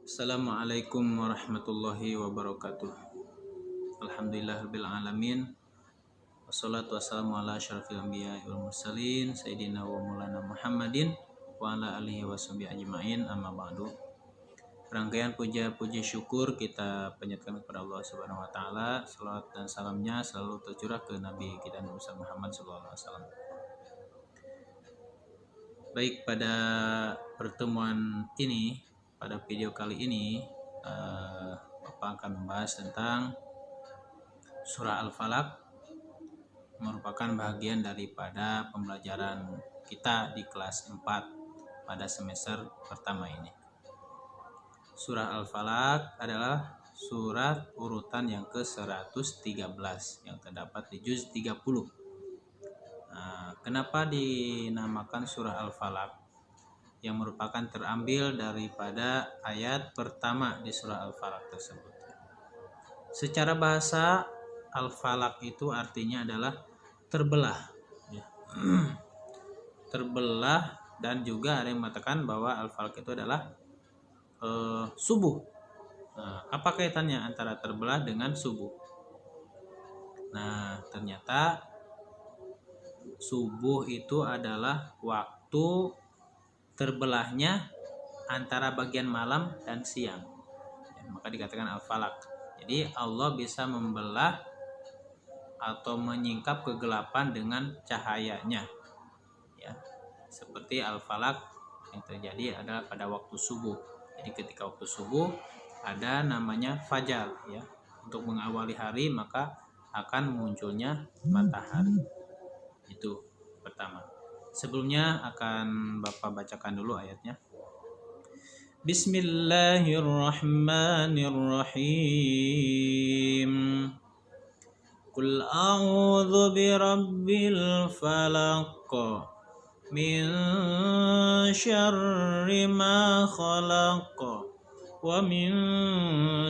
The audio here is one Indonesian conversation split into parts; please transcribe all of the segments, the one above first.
Assalamualaikum warahmatullahi wabarakatuh. Alhamdulillahirabbil alamin. Wassalatu wassalamu ala asyrafil anbiya'i wal mursalin sayyidina wa maulana Muhammadin wa ala alihi washabihi ajmain, amma ba'du. Rangkaian puja-puji syukur kita panjatkan kepada Allah Subhanahu wa taala. Salawat dan salamnya selalu tercurah ke Nabi kita Nabi Muhammad sallallahu alaihi wasallam. Baik, pada pertemuan ini, pada video kali ini Bapak akan membahas tentang surah Al-Falaq, merupakan bagian daripada pembelajaran kita di kelas 4 pada semester pertama ini. Surah Al-Falaq adalah surat urutan yang ke-113 yang terdapat di juz 30. Kenapa dinamakan surah Al-Falaq? Yang merupakan terambil daripada ayat pertama di surah Al-Falaq tersebut. Secara bahasa, Al-Falaq itu artinya adalah terbelah, ya. Terbelah, dan juga ada yang mengatakan bahwa Al-Falaq itu adalah subuh. Apa kaitannya antara terbelah dengan subuh? Nah, ternyata subuh itu adalah waktu terbelahnya antara bagian malam dan siang, ya, maka dikatakan Al-Falaq. Jadi Allah bisa membelah atau menyingkap kegelapan dengan cahayanya, ya. Seperti Al-Falaq yang terjadi adalah pada waktu subuh. Jadi ketika waktu subuh ada namanya fajar, ya. Untuk mengawali hari maka akan munculnya matahari. Itu pertama. Sebelumnya akan Bapak bacakan dulu ayatnya. Bismillahirrahmanirrahim. Qul a'udzu birabbil falaq min syarri ma khalaq wa min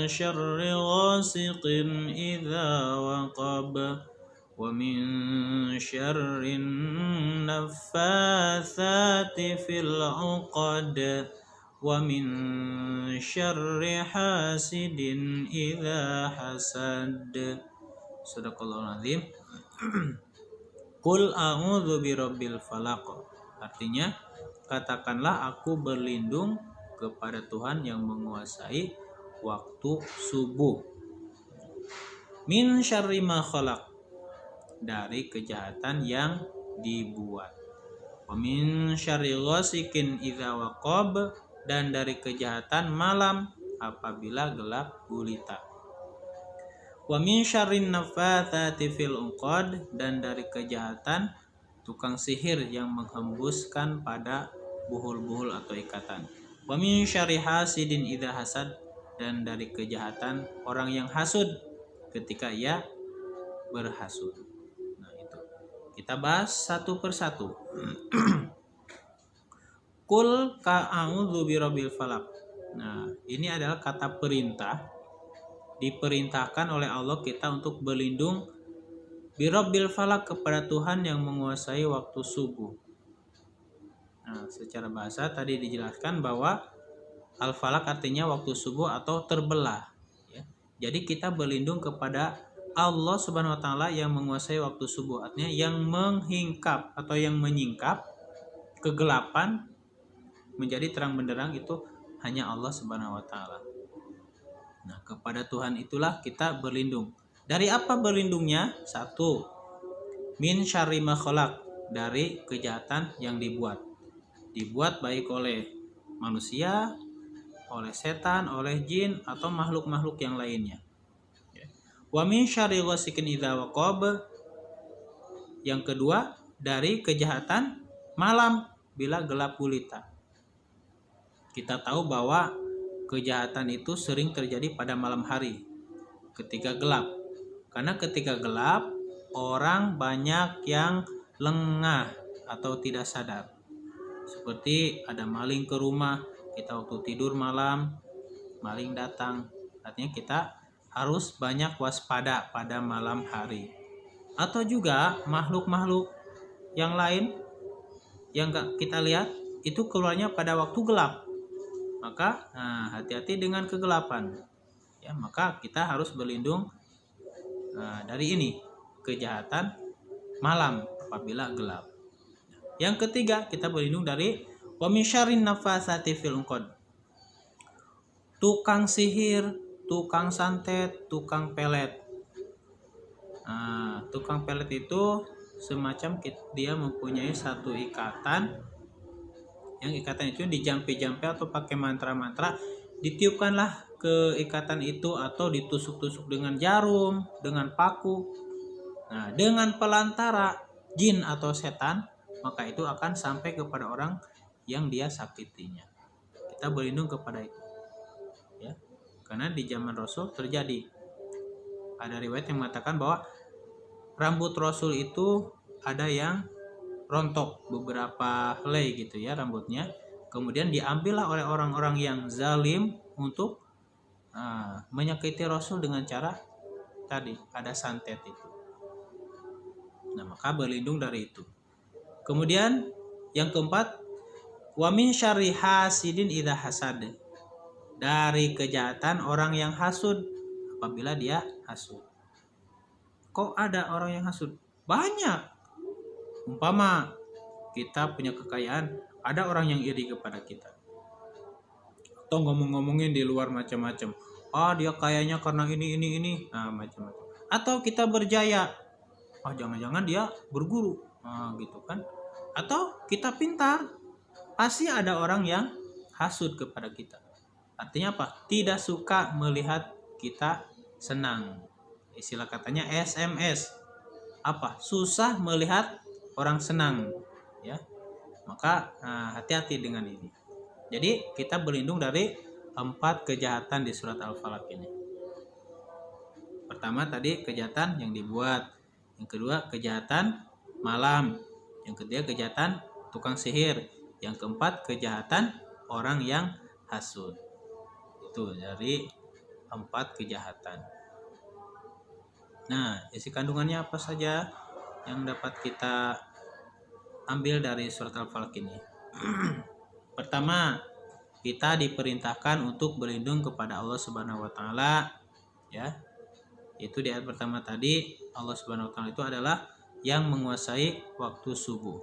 syarri ghasiqin idza waqab wa min syarrin naffatsati fil 'uqad wa min syarri hasidin idza hasad. Shadaqallahul azim. Qul a'udzu birabbil falaq. Artinya, katakanlah aku berlindung kepada Tuhan yang menguasai waktu subuh. Min syarri ma khalaq, dari kejahatan yang dibuat. Wa min syarri ghasikin idza waqab, dan dari kejahatan malam apabila gelap gulita. Wa min syarrin naffatsati fil 'uqad, dan dari kejahatan tukang sihir yang menghembuskan pada buhul-buhul atau ikatan. Wa min syarri hasidin idza hasad, dan dari kejahatan orang yang hasud ketika ia berhasud. Kita bahas satu persatu. Qul a'udzu birabbil falaq. Nah, ini adalah kata perintah. Diperintahkan oleh Allah kita untuk berlindung birabbil falaq kepada Tuhan yang menguasai waktu subuh. Nah, secara bahasa tadi dijelaskan bahwa al-falaq artinya waktu subuh atau terbelah, ya. Jadi kita berlindung kepada Allah Subhanahu wa taala yang menguasai waktu subuh, artinya yang menghingkap atau yang menyingkap kegelapan menjadi terang benderang itu hanya Allah Subhanahu wa taala. Nah, kepada Tuhan itulah kita berlindung. Dari apa berlindungnya? Satu, min syarri ma khalaq, dari kejahatan yang dibuat. Dibuat baik oleh manusia, oleh setan, oleh jin atau makhluk-makhluk yang lainnya. Wa min syarri ghasikin idza waqab, yang kedua dari kejahatan malam bila gelap gulita. Kita tahu bahwa kejahatan itu sering terjadi pada malam hari ketika gelap. Karena ketika gelap orang banyak yang lengah atau tidak sadar. Seperti ada maling ke rumah, kita waktu tidur malam maling datang. Artinya kita harus banyak waspada pada malam hari. Atau juga makhluk-makhluk yang lain yang kita lihat itu keluarnya pada waktu gelap. maka hati-hati dengan kegelapan. Ya, maka kita harus berlindung dari ini, kejahatan malam apabila gelap. Yang ketiga, kita berlindung dari wa min syarrin nafasati fil 'uqad. Tukang sihir, tukang santet, tukang pelet. Tukang pelet itu semacam dia mempunyai satu ikatan, yang ikatan itu dijampe-jampe atau pakai mantra-mantra, ditiupkanlah ke ikatan itu atau ditusuk-tusuk dengan jarum, dengan paku. Nah, dengan pelantara jin atau setan, maka itu akan sampai kepada orang yang dia sakitinya. Kita berlindung kepada itu. Ya. Karena di zaman Rasul terjadi. Ada riwayat yang mengatakan bahwa rambut Rasul itu ada yang rontok, beberapa helai gitu ya rambutnya. Kemudian diambillah oleh orang-orang yang zalim untuk menyakiti Rasul dengan cara tadi, ada santet itu. Nah, maka berlindung dari itu. Kemudian yang keempat, wa min syarri hasidin idza hasad. Dari kejahatan orang yang hasud apabila dia hasud. Kok ada orang yang hasud? Banyak. Umpama kita punya kekayaan, ada orang yang iri kepada kita. Atau ngomong-ngomongin di luar macam-macam. Dia kayanya karena ini. Macam-macam. Atau kita berjaya. Jangan-jangan dia berguru. Gitu kan. Atau kita pintar. Pasti ada orang yang hasud kepada kita. Artinya apa? Tidak suka melihat kita senang. Istilah katanya SMS. Apa? Susah melihat orang senang. Ya. Maka hati-hati dengan ini. Jadi kita berlindung dari 4 kejahatan di surat Al-Falaq ini. Pertama tadi kejahatan yang dibuat. Yang kedua kejahatan malam. Yang ketiga kejahatan tukang sihir. Yang keempat kejahatan orang yang hasud. Itu dari 4 kejahatan. Nah, isi kandungannya apa saja yang dapat kita ambil dari surat Al-Falaq ini? Pertama, kita diperintahkan untuk berlindung kepada Allah Subhanahu wa taala, ya. Itu di ayat pertama tadi, Allah Subhanahu wa taala itu adalah yang menguasai waktu subuh.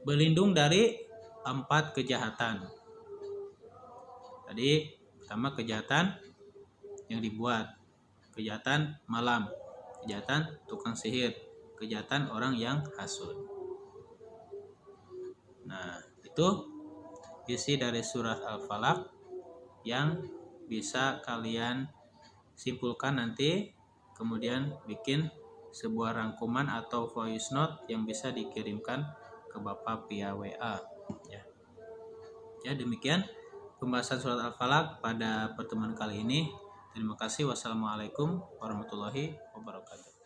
Berlindung dari 4 kejahatan. Tadi pertama kejahatan yang dibuat, kejahatan malam, kejahatan tukang sihir, kejahatan orang yang hasud. Nah, itu isi dari surat Al-Falaq yang bisa kalian simpulkan nanti, kemudian bikin sebuah rangkuman atau voice note yang bisa dikirimkan ke Bapak via WA. Ya, demikian pembahasan surat Al-Falaq pada pertemuan kali ini. Terima kasih. Wassalamualaikum warahmatullahi wabarakatuh.